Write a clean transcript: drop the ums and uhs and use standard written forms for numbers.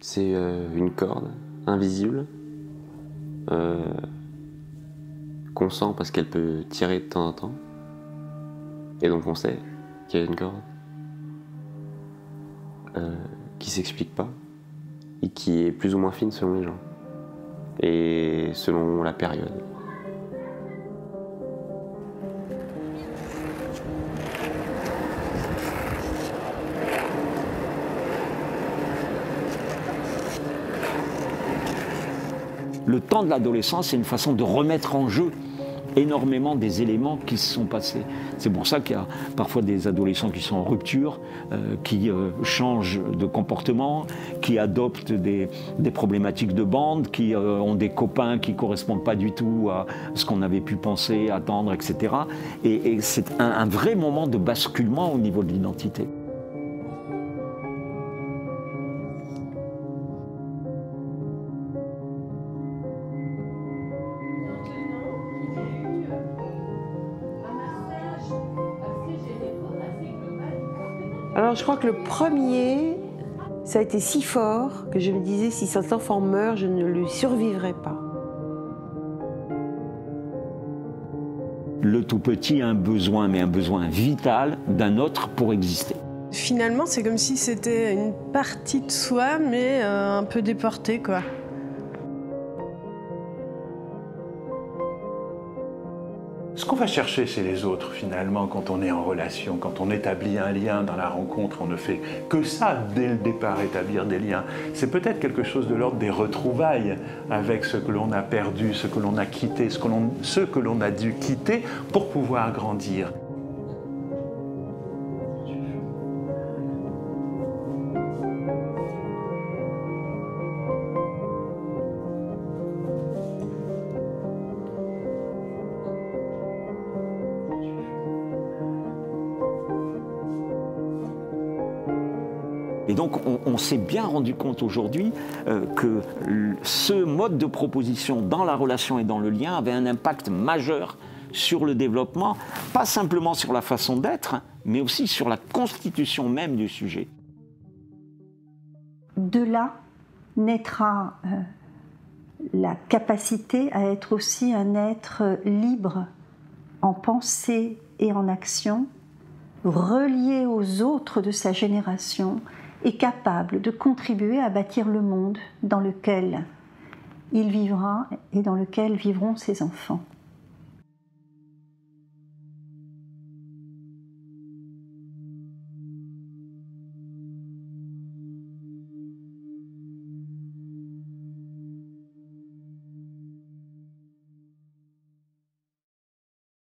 C'est une corde invisible qu'on sent parce qu'elle peut tirer de temps en temps. Et donc on sait qu'il y a une corde qui s'explique pas et qui est plus ou moins fine selon les gens et selon la période. Le temps de l'adolescence, c'est une façon de remettre en jeu énormément des éléments qui se sont passés. C'est pour ça qu'il y a parfois des adolescents qui sont en rupture, qui changent de comportement, qui adoptent des problématiques de bande, qui ont des copains qui ne correspondent pas du tout à ce qu'on avait pu penser, attendre, etc. Et c'est un vrai moment de basculement au niveau de l'identité. Alors je crois que le premier, ça a été si fort que je me disais si cet enfant meurt, je ne lui survivrai pas. Le tout petit a un besoin, mais un besoin vital d'un autre pour exister. Finalement, c'est comme si c'était une partie de soi, mais un peu déportée, quoi. Ce qu'on va chercher chez les autres, finalement, quand on est en relation, quand on établit un lien dans la rencontre, on ne fait que ça, dès le départ, établir des liens. C'est peut-être quelque chose de l'ordre des retrouvailles avec ce que l'on a perdu, ce que l'on a quitté, ce que l'on a dû quitter pour pouvoir grandir. Et donc on s'est bien rendu compte aujourd'hui que ce mode de proposition dans la relation et dans le lien avait un impact majeur sur le développement, pas simplement sur la façon d'être, mais aussi sur la constitution même du sujet. De là naîtra la capacité à être aussi un être libre en pensée et en action, relié aux autres de sa génération et capable de contribuer à bâtir le monde dans lequel il vivra et dans lequel vivront ses enfants.